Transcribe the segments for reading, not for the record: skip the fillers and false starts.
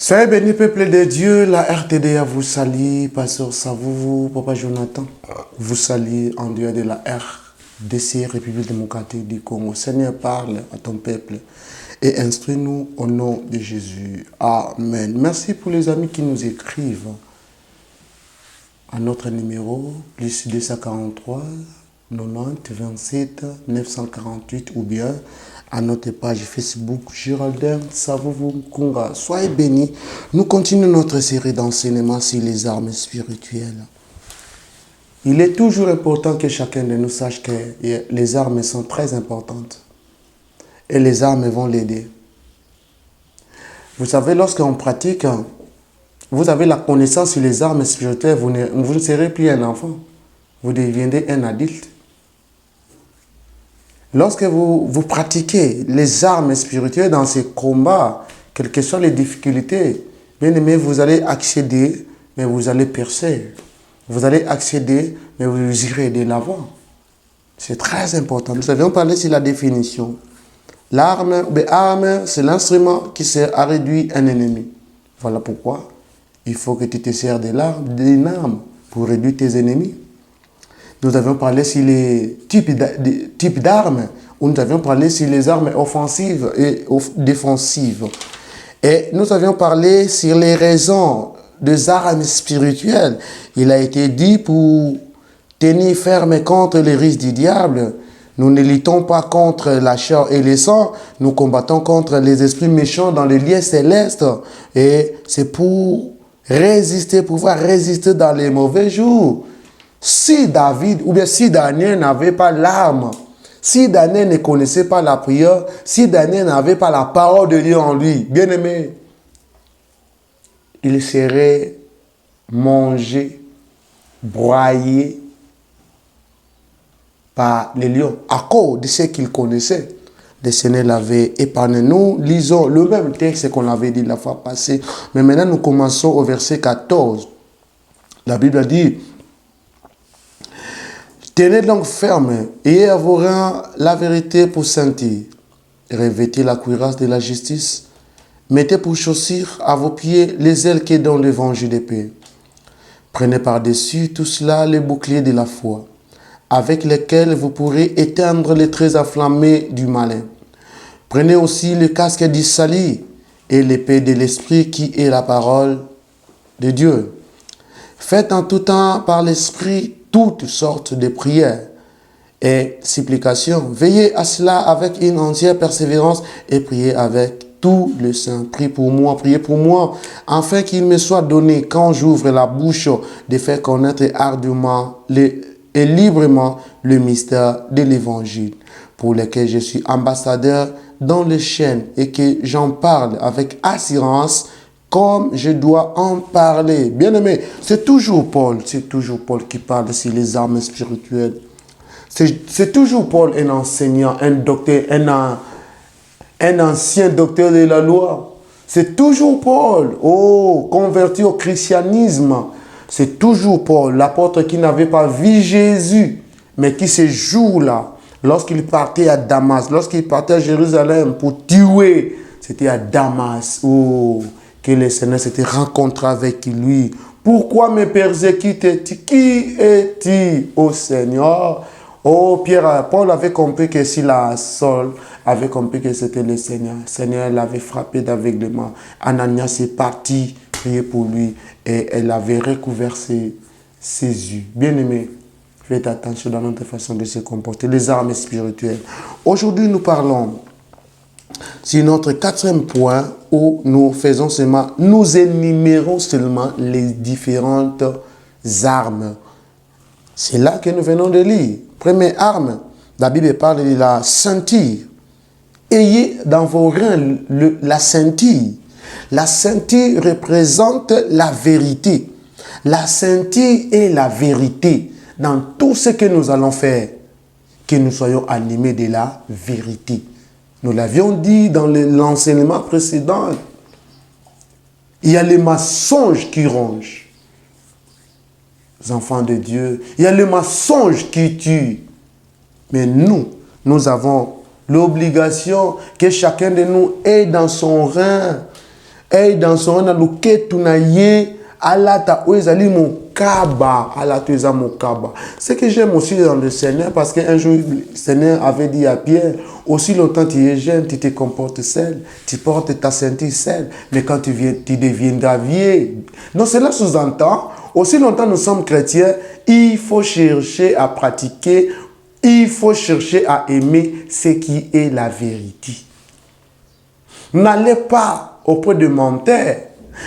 Soyez bénis, peuple de Dieu. La RTDA vous salue. Pasteur Savou, Papa Jonathan, vous salue en dehors de la RDC, République démocratique du Congo. Seigneur, parle à ton peuple et instruis-nous au nom de Jésus. Amen. Merci pour les amis qui nous écrivent à notre numéro, plus 243 90 27 948 ou bien à notre page Facebook Giraldin Savou Kunga. Soyez bénis. Nous continuons notre série d'enseignements sur les armes spirituelles. Il est toujours important que chacun de nous sache que les armes sont très importantes. Et les armes vont l'aider. Vous savez, lorsqu'on pratique, vous avez la connaissance sur les armes spirituelles, vous ne serez plus un enfant. Vous deviendrez un adulte. Lorsque vous pratiquez les armes spirituelles dans ces combats, quelles que soient les difficultés, bien aimé, vous allez accéder, mais vous allez percer. Vous allez accéder, mais vous irez de l'avant. C'est très important. Nous avions parlé sur la définition. L'arme, c'est l'instrument qui sert à réduire un ennemi. Voilà pourquoi il faut que tu te sers d'une arme pour réduire tes ennemis. Nous avions parlé sur les types d'armes, où nous avions parlé sur les armes offensives et défensives. Et nous avions parlé sur les raisons des armes spirituelles. Il a été dit pour tenir ferme contre les risques du diable. Nous ne luttons pas contre la chair et le sang, nous combattons contre les esprits méchants dans les lieux célestes. Et c'est pour pouvoir résister dans les mauvais jours. Si David, ou bien si Daniel n'avait pas l'arme, si Daniel ne connaissait pas la prière, si Daniel n'avait pas la parole de Dieu en lui, bien aimé, il serait mangé, broyé par les lions à cause de ce qu'il connaissait. Le Seigneur l'avait épargné. Nous lisons le même texte qu'on avait dit la fois passée, mais maintenant nous commençons au verset 14. La Bible dit: tenez donc ferme, ayez à vos reins la vérité pour sentir. Revêtez la cuirasse de la justice. Mettez pour chaussures à vos pieds les ailes qui donnent l'évangile de paix. Prenez par-dessus tout cela les boucliers de la foi, avec lesquels vous pourrez éteindre les traits enflammés du malin. Prenez aussi le casque du salut et l'épée de l'esprit qui est la parole de Dieu. Faites en tout temps par l'esprit toutes sortes de prières et supplications. Veillez à cela avec une entière persévérance et priez avec tout le saint. Priez pour moi, afin qu'il me soit donné, quand j'ouvre la bouche, de faire connaître ardemment et librement le mystère de l'évangile, pour lequel je suis ambassadeur dans les chaînes et que j'en parle avec assurance, comme je dois en parler. Bien aimé, c'est toujours Paul qui parle sur les armes spirituelles. C'est toujours Paul, un enseignant, un docteur, un ancien docteur de la loi. C'est toujours Paul, converti au christianisme. C'est toujours Paul, l'apôtre qui n'avait pas vu Jésus, mais qui ce jour-là, lorsqu'il partait à Damas, lorsqu'il partait à Jérusalem pour tuer, c'était à Damas que le Seigneur s'était rencontré avec lui. Pourquoi me persécutes-tu? Qui es-tu, ô Seigneur? Paul avait compris que si la Saul avait compris que c'était le Seigneur. Le Seigneur l'avait frappé d'aveuglement. Ananias est parti prier pour lui et elle avait recouvert ses yeux. Bien aimé, faites attention dans notre façon de se comporter. Les armes spirituelles. Aujourd'hui, nous parlons sur notre 4e point où nous énumérons seulement les différentes armes. C'est là que nous venons de lire. Première arme, la Bible parle de la ceinture. Ayez dans vos reins la ceinture. La ceinture représente la vérité. La ceinture est la vérité dans tout ce que nous allons faire. Que nous soyons animés de la vérité. Nous l'avions dit dans l'enseignement précédent. Il y a les mensonges qui rongent. Les enfants de Dieu. Il y a les mensonges qui tuent. Mais nous avons l'obligation que chacun de nous ait dans son rein Et dans son nom, nous ketunaye alata oezali mokaba, alata eza mokaba. Ce que j'aime aussi dans le Seigneur, parce qu'un jour, le Seigneur avait dit à Pierre, aussi longtemps tu es jeune, tu te comportes seul, tu portes ta ceinture seul, mais quand tu deviendras vieux. Donc cela sous-entend, aussi longtemps nous sommes chrétiens, il faut chercher à pratiquer, il faut chercher à aimer ce qui est la vérité. N'allez pas auprès de menteurs.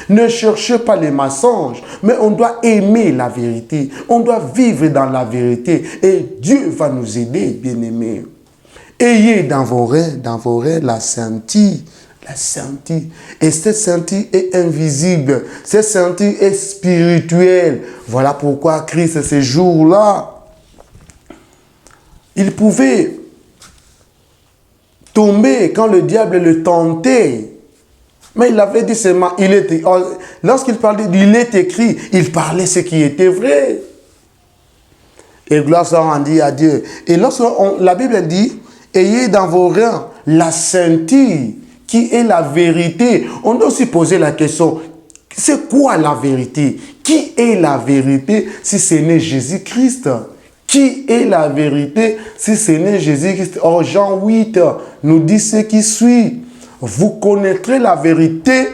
Ne cherchez pas les mensonges, mais on doit aimer la vérité. On doit vivre dans la vérité. Et Dieu va nous aider, bien-aimés. Ayez dans vos reins la ceinture. La ceinture. Et cette ceinture est invisible. Cette ceinture est spirituelle. Voilà pourquoi Christ, ce jour-là, il pouvait tomber quand le diable le tentait. Mais il avait dit seulement, lorsqu'il parlait, il est écrit, il parlait ce qui était vrai. Et gloire soit rendue à Dieu. Et lorsque la Bible dit, ayez dans vos reins la ceinture, qui est la vérité. On doit aussi poser la question, c'est quoi la vérité? Qui est la vérité si ce n'est Jésus-Christ? Qui est la vérité si ce n'est Jésus-Christ? Or, Jean 8 nous dit ce qui suit. Vous connaîtrez la vérité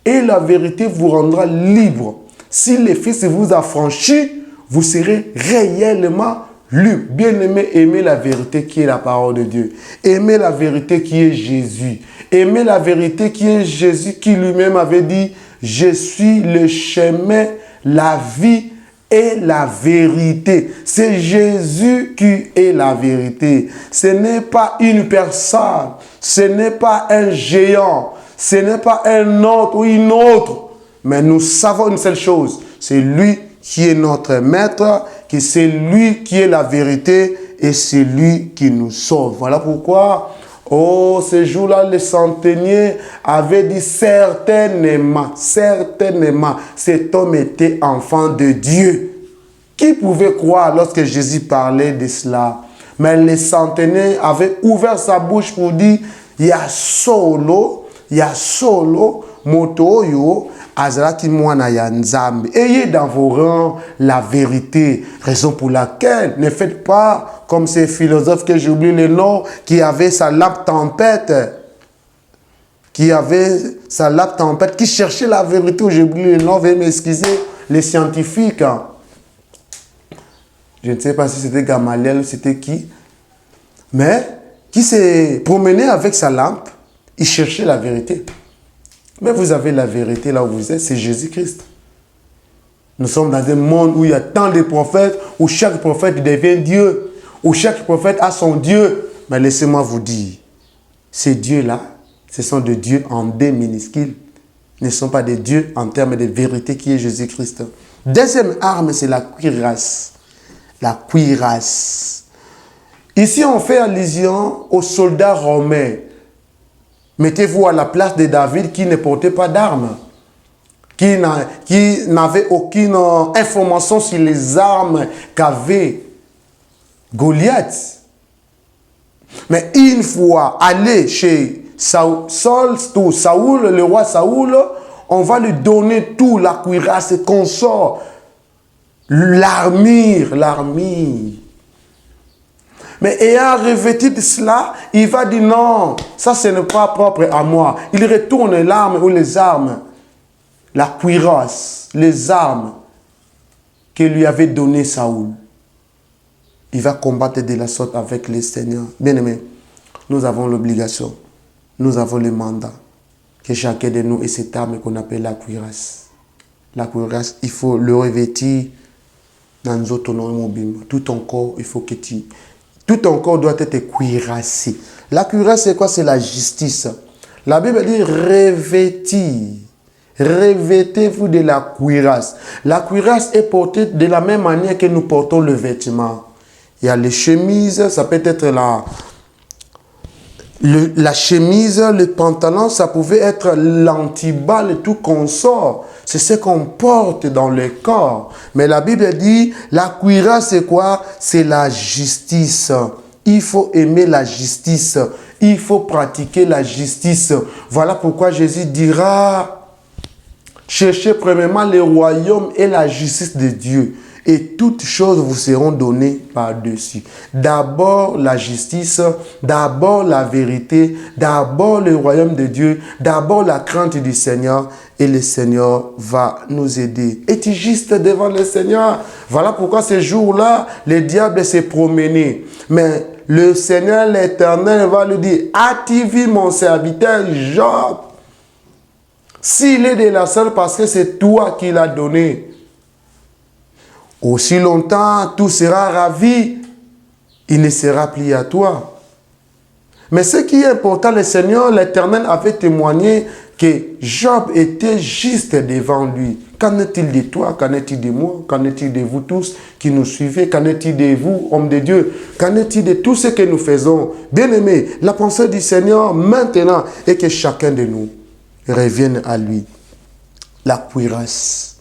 et la vérité vous rendra libre. Si le Fils vous a franchi, vous serez réellement libre. Bien-aimé, aimez la vérité qui est la parole de Dieu. Aimez la vérité qui est Jésus. Aimez la vérité qui est Jésus qui lui-même avait dit, je suis le chemin, la vie et la vérité. C'est Jésus qui est la vérité. Ce n'est pas une personne. Ce n'est pas un géant. Ce n'est pas un autre ou une autre. Mais nous savons une seule chose. C'est lui qui est notre maître, que c'est lui qui est la vérité et c'est lui qui nous sauve. Voilà pourquoi, oh, ce jour-là, le centenier avait dit certainement, cet homme était enfant de Dieu. Qui pouvait croire lorsque Jésus parlait de cela? Mais le centenaire avait ouvert sa bouche pour dire, il y a solo, motoyo, azalaki mwana ya nzambe. Ayez dans vos rangs la vérité. Raison pour laquelle ne faites pas comme ces philosophes que j'oublie le nom, qui avaient sa lampe tempête. Qui cherchait la vérité, j'oublie le nom, veuillez m'excuser, les scientifiques. Je ne sais pas si c'était Gamaliel ou c'était qui. Mais qui s'est promené avec sa lampe, il cherchait la vérité. Mais vous avez la vérité là où vous êtes, c'est Jésus-Christ. Nous sommes dans un monde où il y a tant de prophètes, où chaque prophète devient Dieu, où chaque prophète a son Dieu. Mais laissez-moi vous dire, ces dieux-là, ce sont des dieux en D minuscules. Ne sont pas des dieux en termes de vérité qui est Jésus-Christ. Deuxième arme, c'est la cuirasse. La cuirasse. Ici, on fait allusion aux soldats romains. Mettez-vous à la place de David qui ne portait pas d'armes, qui n'avait aucune information sur les armes qu'avait Goliath. Mais une fois allé chez Saoul, le roi Saoul, on va lui donner tout, la cuirasse, qu'on sort, l'armure. Mais ayant revêtu de cela, il va dire non, ça ce n'est pas propre à moi. Il retourne l'arme ou les armes, la cuirasse, les armes que lui avait donné Saoul. Il va combattre de la sorte avec les seigneurs. Bien-aimés, nous avons l'obligation, nous avons le mandat que chacun de nous ait cette arme qu'on appelle la cuirasse. La cuirasse, il faut le revêtir dans nos autonomes. Tout ton corps, il faut que tu... Tout ton corps doit être cuirassé. La cuirasse, c'est quoi? C'est la justice. La Bible dit revêtir. Revêtez-vous de la cuirasse. La cuirasse est portée de la même manière que nous portons le vêtement. Il y a les chemises, ça peut être la chemise, le pantalon, ça pouvait être l'antiballe, tout qu'on sort. C'est ce qu'on porte dans le corps. Mais la Bible dit, la cuirasse, c'est quoi? C'est la justice. Il faut aimer la justice. Il faut pratiquer la justice. Voilà pourquoi Jésus dira, Cherchez premièrement le royaume et la justice de Dieu. Et toutes choses vous seront données par-dessus. D'abord la justice, d'abord la vérité, d'abord le royaume de Dieu, d'abord la crainte du Seigneur. Et le Seigneur va nous aider. Es-tu juste devant le Seigneur? Voilà pourquoi ce jour-là, le diable s'est promené. Mais le Seigneur l'Éternel va lui dire, as-tu vu mon serviteur Job? S'il est de la salle parce que c'est toi qui l'as donné. Aussi longtemps, tout sera ravi. Il ne sera plus à toi. Mais ce qui est important, le Seigneur, l'Éternel avait témoigné que Job était juste devant lui. Qu'en est-il de toi? Qu'en est-il de moi? Qu'en est-il de vous tous qui nous suivez? Qu'en est-il de vous, hommes de Dieu? Qu'en est-il de tout ce que nous faisons? Bien-aimés, la pensée du Seigneur maintenant est que chacun de nous revienne à lui. La cuirasse.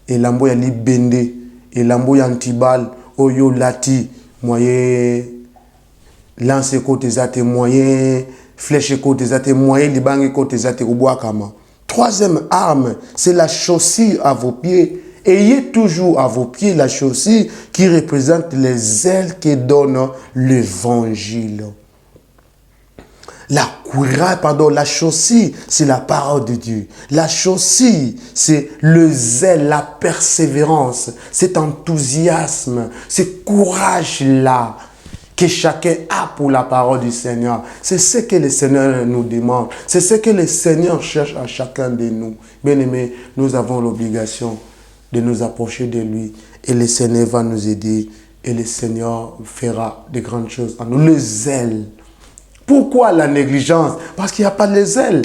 Et l'amboya li bende. Et l'amboya antibal. Oyo lati. Moyen. Lance côté zate moyen. Flèche côté zate moyen. Libange côté zate kama. Troisième arme, c'est la chaussure à vos pieds. Ayez toujours à vos pieds la chaussure qui représente les ailes que donne l'évangile. La chaussure, c'est la parole de Dieu. La chaussure, c'est le zèle, la persévérance, cet enthousiasme, ce courage-là que chacun a pour la parole du Seigneur. C'est ce que le Seigneur nous demande. C'est ce que le Seigneur cherche à chacun de nous. Bien-aimés, nous avons l'obligation de nous approcher de lui. Et le Seigneur va nous aider. Et le Seigneur fera de grandes choses en nous. Le zèle. Pourquoi la négligence? Parce qu'il n'y a pas de zèle.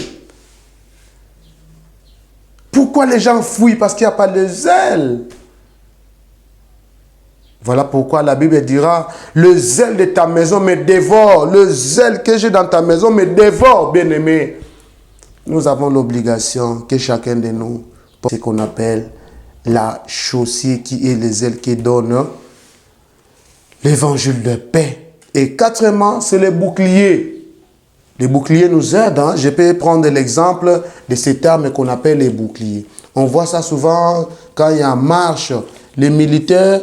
Pourquoi les gens fuient? Parce qu'il n'y a pas de zèle. Voilà pourquoi la Bible dira, le zèle de ta maison me dévore. Le zèle que j'ai dans ta maison me dévore, bien-aimé. Nous avons l'obligation que chacun de nous, ce qu'on appelle la chaussure qui est le zèle qui donne l'évangile de paix. Et quatrièmement, c'est le bouclier. Les boucliers nous aident. Hein? Je peux prendre l'exemple de ces armes qu'on appelle les boucliers. On voit ça souvent quand il y a une marche. Les militaires,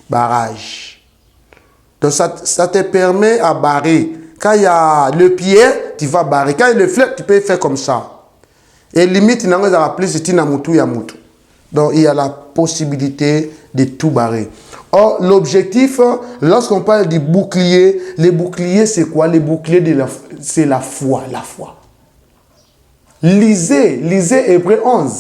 barrage. Donc ça te permet à barrer. Quand il y a le pied, tu vas barrer. Quand il y a le flèche, tu peux faire comme ça. Et limite, il y a plus de Mutu. Donc il y a la possibilité de tout barrer. Or, l'objectif, lorsqu'on parle du bouclier, les boucliers, c'est quoi? Les boucliers, c'est la foi. Lisez Hébreux 11.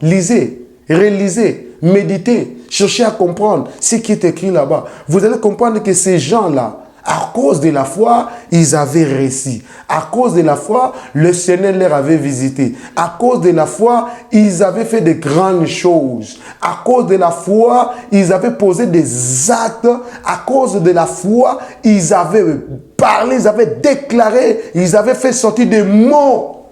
Lisez, relisez, méditez, cherchez à comprendre ce qui est écrit là-bas. Vous allez comprendre que ces gens-là, à cause de la foi, ils avaient réussi. À cause de la foi, le Seigneur leur avait visité. À cause de la foi, ils avaient fait de grandes choses. À cause de la foi, ils avaient posé des actes. À cause de la foi, ils avaient parlé, ils avaient déclaré, ils avaient fait sortir des mots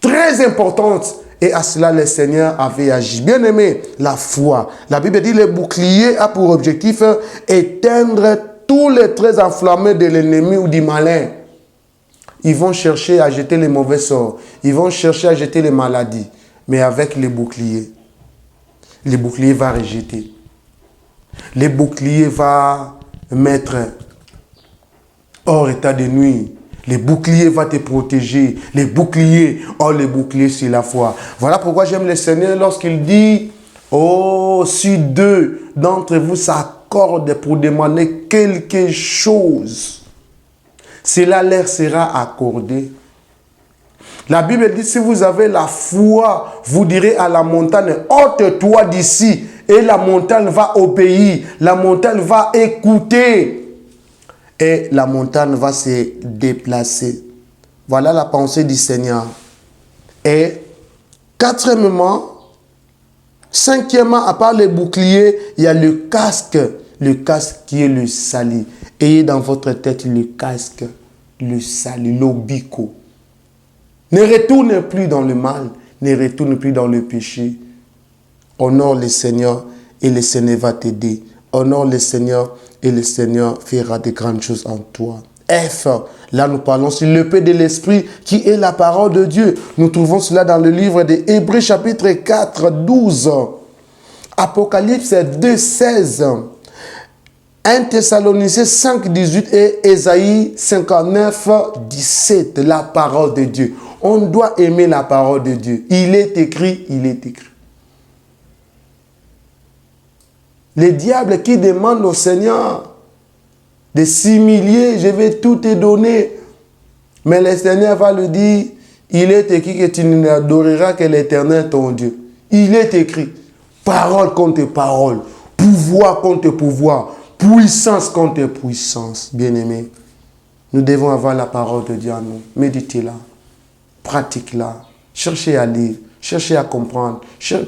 très importants. Et à cela, le Seigneur avait agi. Bien aimé, la foi. La Bible dit, le bouclier a pour objectif éteindre tous les traits enflammés de l'ennemi ou du malin. Ils vont chercher à jeter les mauvais sorts. Ils vont chercher à jeter les maladies. Mais avec les boucliers va rejeter. Les boucliers va mettre hors état de nuit. Les boucliers va te protéger. Les boucliers, c'est la foi. Voilà pourquoi j'aime le Seigneur lorsqu'il dit, oh, si deux d'entre vous s'accordent pour demander quelque chose, cela leur sera accordé. La Bible dit, si vous avez la foi, vous direz à la montagne, ôte-toi d'ici, et la montagne va obéir, la montagne va écouter. Et la montagne va se déplacer. Voilà la pensée du Seigneur. Et cinquièmement, à part les boucliers, il y a le casque qui est le sali. Ayez dans votre tête le casque, le sali, l'obico. Ne retourne plus dans le mal, ne retourne plus dans le péché. Honore le Seigneur et le Seigneur va t'aider. Honore le Seigneur et le Seigneur fera de grandes choses en toi. F. Là, nous parlons sur l'épée de l'esprit qui est la parole de Dieu. Nous trouvons cela dans le livre des Hébreux chapitre 4, 12. Apocalypse 2, 16. 1 Thessaloniciens 5, 18 et Ésaïe 59, 17. La parole de Dieu. On doit aimer la parole de Dieu. Il est écrit, il est écrit. Les diables qui demandent au Seigneur de s'humilier, je vais tout te donner. Mais le Seigneur va lui dire, il est écrit que tu n'adoreras que l'Éternel ton Dieu. Il est écrit, parole contre parole, pouvoir contre pouvoir, puissance contre puissance. Bien-aimés, nous devons avoir la parole de Dieu en nous. Méditez-la, pratiquez-la, cherchez à lire, cherchez à comprendre,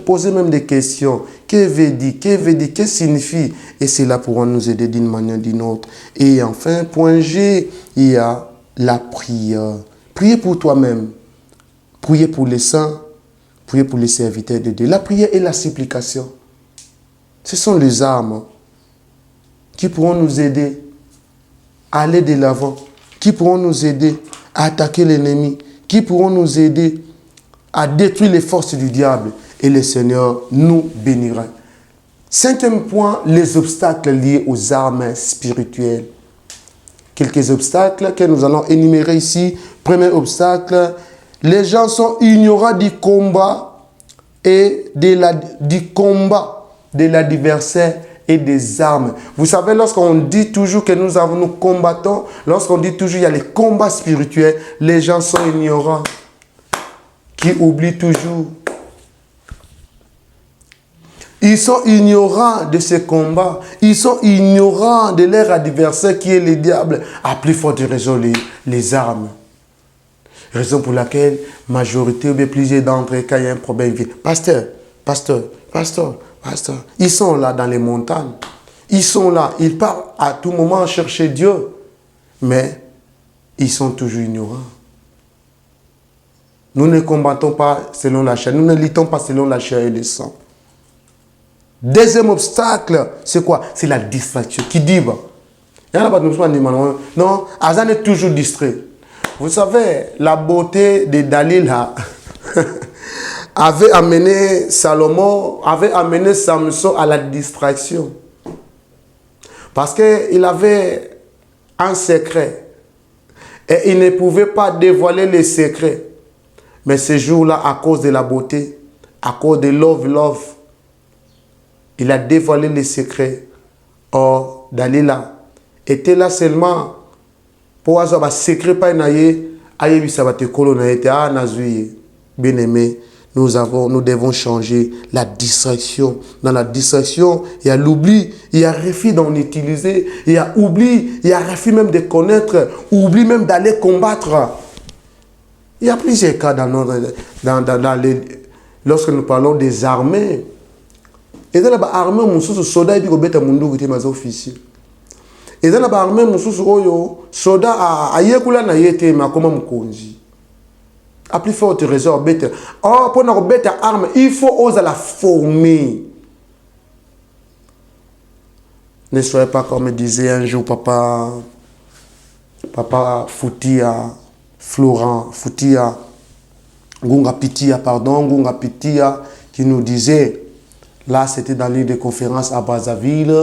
posez même des questions. Que veut dire? Que veut dire? Que signifie? Et cela pourra nous aider d'une manière ou d'une autre. Et enfin, point G, il y a la prière. Priez pour toi-même. Priez pour les saints. Priez pour les serviteurs de Dieu. La prière et la supplication. Ce sont les armes qui pourront nous aider à aller de l'avant. Qui pourront nous aider à attaquer l'ennemi. Qui pourront nous aider à détruire les forces du diable. Et le Seigneur nous bénira. Cinquième point, les obstacles liés aux armes spirituelles. Quelques obstacles que nous allons énumérer ici. Premier obstacle, les gens sont ignorants du combat et du combat de l'adversaire et des armes. Vous savez, lorsqu'on dit toujours que nous combattons, lorsqu'on dit toujours qu'il y a les combats spirituels, les gens sont ignorants, qui oublient toujours. Ils sont ignorants de ces combats. Ils sont ignorants de leur adversaire qui est le diable. À plus forte raison, les armes. Raison pour laquelle, majorité ou bien plusieurs d'entre eux, quand il y a un problème, ils viennent. Pasteur. Ils sont là dans les montagnes. Ils sont là. Ils partent à tout moment chercher Dieu. Mais ils sont toujours ignorants. Nous ne combattons pas selon la chair. Nous ne luttons pas selon la chair et le sang. Deuxième obstacle, c'est quoi? C'est la distraction. Qui dit, bah, non, Azan est toujours distrait. Vous savez, la beauté de Dalila avait amené Salomon, avait amené Samson à la distraction. Parce qu'il avait un secret. Et il ne pouvait pas dévoiler les secrets. Mais ce jour-là, à cause de la beauté, à cause de love, il a dévoilé les secrets. Or, Dalila était là seulement pour avoir un secret. Bien aimé, nous devons changer la distraction. Dans la distraction, il y a l'oubli, il y a refus d'en utiliser, il y a oubli, il y a refus même de connaître, oubli même d'aller combattre. Il y a plusieurs cas lorsque nous parlons des armées. Et dans l'armée, nous sommes soldats qui ont été officiers. Et dans l'armée, nous sommes soldats à Yekula na yete ma comme mkonzi. À plus forte raison, or pour nous mettre arme, il faut oser la former. Ne soyez pas comme disait un jour papa Foutia, Florent Foutia, Gunga Pitia, qui nous disait, là c'était dans l'île de conférence à Brazzaville,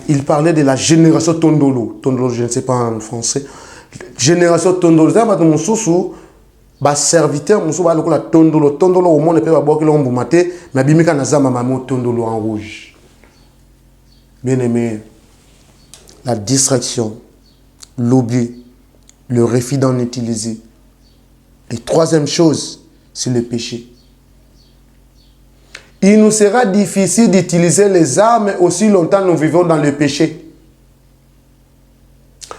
il parlait de la génération Tondolo. Tondolo, je ne sais pas en français. Génération Tondolo. C'est un sous serviteur, la Tondolo. Tondolo, au monde, ne peut pas boire que l'on maté, mais Bimika Nazama Mamo Tondolo en rouge. Bien aimé, la distraction, l'oubli, le refus d'en utiliser. Et troisième chose, c'est le péché. Il nous sera difficile d'utiliser les armes aussi longtemps nous vivons dans le péché.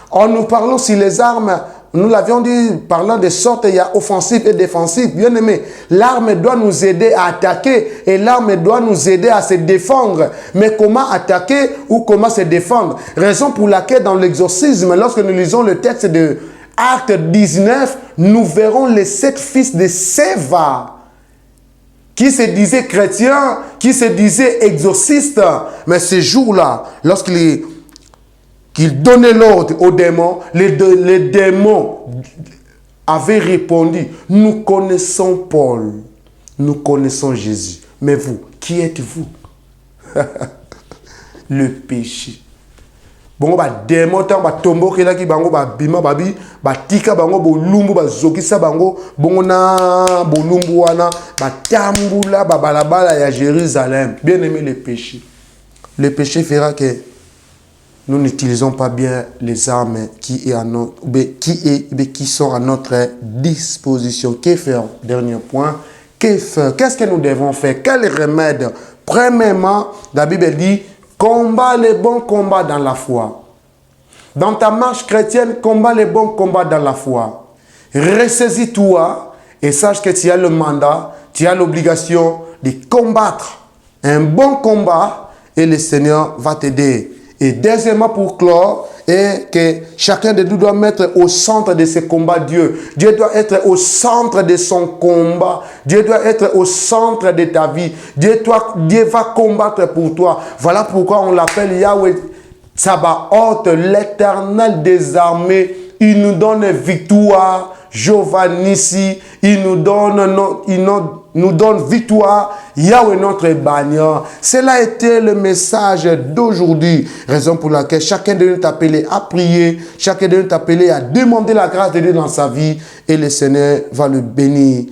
En nous parlant sur les armes, nous l'avions dit, parlant de sorte, il y a offensif et défensif. Bien aimé, l'arme doit nous aider à attaquer et l'arme doit nous aider à se défendre. Mais comment attaquer ou comment se défendre? Raison pour laquelle dans l'exorcisme, lorsque nous lisons le texte de Acte 19, nous verrons les 7 fils de Séva qui se disaient chrétiens, qui se disaient exorcistes. Mais ce jour-là, lorsqu'ils qu'il donnait l'ordre aux démons, les démons avaient répondu, nous connaissons Paul, nous connaissons Jésus. Mais vous, qui êtes-vous? Le péché. Bongo ba démon tant ba tombo kela ki bango ba bima babi ba tika bango bolumbu ba zokisa bango bongo na bolumbu wana ba tambula ba balabala ya Jérusalem. Bien aimé, le péché. Le péché fera que nous n'utilisons pas bien les armes qui sont à notre disposition. Que faire? Dernier point. Que faire? Qu'est-ce que nous devons faire? Quel remède? Premièrement, la Bible dit, combat les bons combats dans la foi. Dans ta marche chrétienne, combat les bons combats dans la foi. Ressaisis-toi et sache que tu as le mandat, tu as l'obligation de combattre un bon combat et le Seigneur va t'aider. Et deuxièmement, pour clore, et que chacun de nous doit mettre au centre de ce combat Dieu. Dieu doit être au centre de son combat. Dieu doit être au centre de ta vie. Dieu va combattre pour toi. Voilà pourquoi on l'appelle Yahweh Tsabaoth, l'Éternel des armées. Il nous donne victoire. Jéhovah Nissi, il nous donne victoire. Yahweh notre bannière. Cela a été le message d'aujourd'hui. Raison pour laquelle chacun de nous est appelé à prier. Chacun de nous est appelé à demander la grâce de Dieu dans sa vie. Et le Seigneur va le bénir.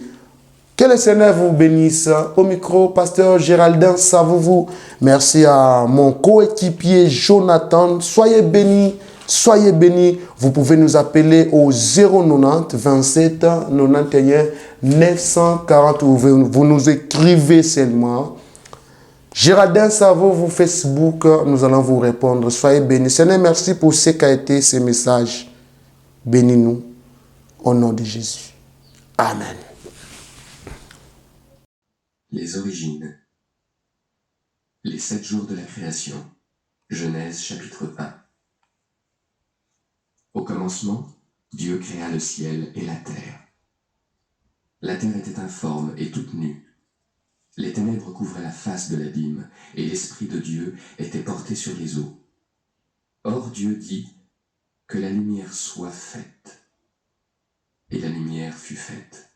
Que le Seigneur vous bénisse. Au micro, pasteur Géraldin Savou. Merci à mon coéquipier Jonathan. Soyez bénis. Soyez bénis. Vous pouvez nous appeler au 090 27 91 940. Vous nous écrivez seulement. Géraldin Savou, vous Facebook, nous allons vous répondre. Soyez bénis. Seigneur, merci pour ce qu'a été ce message. Bénis-nous au nom de Jésus. Amen. Les origines. Les 7 jours de la création. Genèse chapitre 1. Au commencement, Dieu créa le ciel et la terre. La terre était informe et toute nue. Les ténèbres couvraient la face de l'abîme, et l'Esprit de Dieu était porté sur les eaux. Or Dieu dit que la lumière soit faite. Et la lumière fut faite.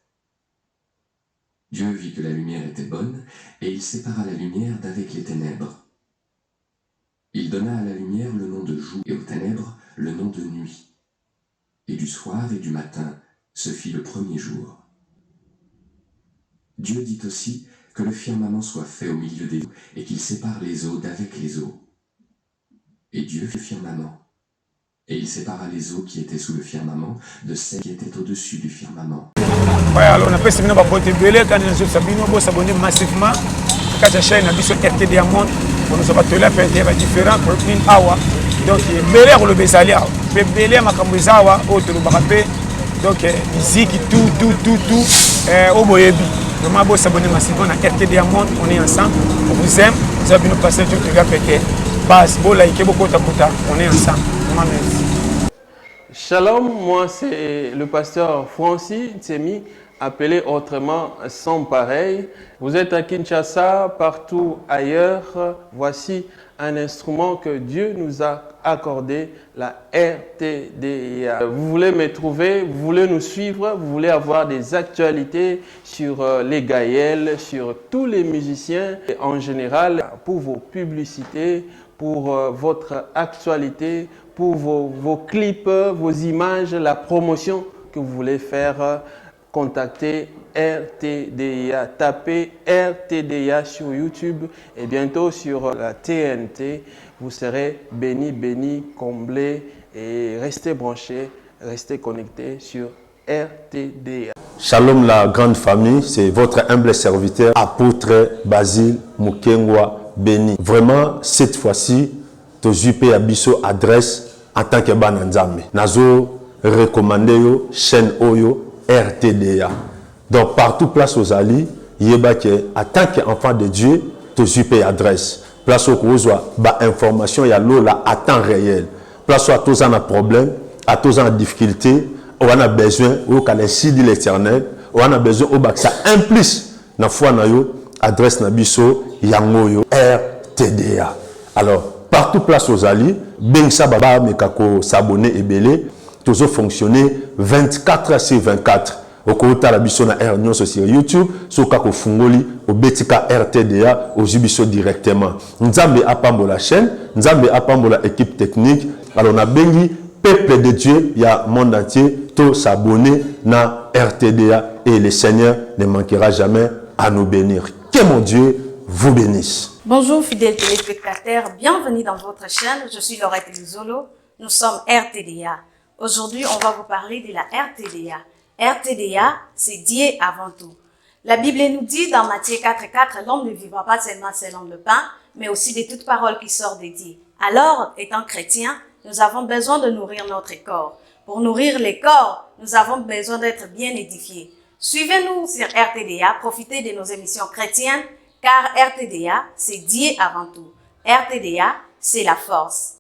Dieu vit que la lumière était bonne, et il sépara la lumière d'avec les ténèbres. Il donna à la lumière le nom de jour, et aux ténèbres le nom de nuit. Et du soir et du matin, ce fit le premier jour. Dieu dit aussi que le firmament soit fait au milieu des eaux, et qu'il sépare les eaux d'avec les eaux. Et Dieu fit le firmament. Et il sépara les eaux qui étaient sous le firmament de celles qui étaient au-dessus du firmament. Ouais, alors on a fait une bonne belé quand nous sommes s'abonner massivement. Quand la chaîne a dit sur RT Diamond, on nous a battu là faire des différents pour une hour. Donc belé le besalia, belé makambuzawa autre le barapé. Donc musique tout au boyebi. Vraiment beau s'abonner massivement à RT Diamond, on est ensemble. On vous aime, vous avez nous passer tout le gars pété. Base beau like beaucoup takuta, on est ensemble. Merci. Shalom, moi c'est le pasteur Francis Tsemi, appelé autrement sans pareil. Vous êtes à Kinshasa, partout ailleurs. Voici un instrument que Dieu nous a accordé, la RTDIA. Vous voulez me trouver, vous voulez nous suivre, vous voulez avoir des actualités sur les Gaëls, sur tous les musiciens en général, pour vos publicités, pour votre actualité, pour vos clips, vos images, la promotion que vous voulez faire, contactez RTDIA. Tapez RTDIA sur YouTube et bientôt sur la TNT. Vous serez bénis, comblés et restez branchés, restez connectés sur RTDIA. Shalom la grande famille, c'est votre humble serviteur, apôtre Basile Mukengwa Béni. Vraiment, cette fois-ci, Tozupe Abisso adresse en tant que Bananzame. Nazo recommandé yo chaîne Oyo RTDA. Donc partout place aux alliés, yebake en tant qu'enfant de Dieu, Tozupe adresse. Place au Kozwa, ba information ya lola à temps réel. Place à tous en a problème, à tous en difficulté, on a besoin au calendrier de l'Éternel, on a besoin au bac ça implique na foi na yo adresse na biso yango yo RTDA. Alors partout place aux alliés, Bengsa Baba Mekako s'abonner et belé, toujours fonctionner 24 sur 24. Au côté la biso na Air News sur YouTube, sur kako fungoli, au Betika RTDA, au Jubiso directement. Nzambe apambo la chaîne, Nzambe apambo la équipe technique. Alors on a bengi peuple de Dieu, il y a monde entier, tout s'abonner na RTDA et le Seigneur ne manquera jamais à nous bénir. Que mon Dieu vous bénisse. Bonjour fidèles téléspectateurs, bienvenue dans votre chaîne. Je suis Laurette Luzolo. Nous sommes RTDA. Aujourd'hui, on va vous parler de la RTDA. RTDA, c'est Dieu avant tout. La Bible nous dit dans Matthieu 4,4, l'homme ne vivra pas seulement selon le pain, mais aussi de toute parole qui sort de Dieu. Alors, étant chrétiens, nous avons besoin de nourrir notre corps. Pour nourrir les corps, nous avons besoin d'être bien édifiés. Suivez-nous sur RTDA, profitez de nos émissions chrétiennes, car RTDA, c'est Dieu avant tout. RTDA, c'est la force.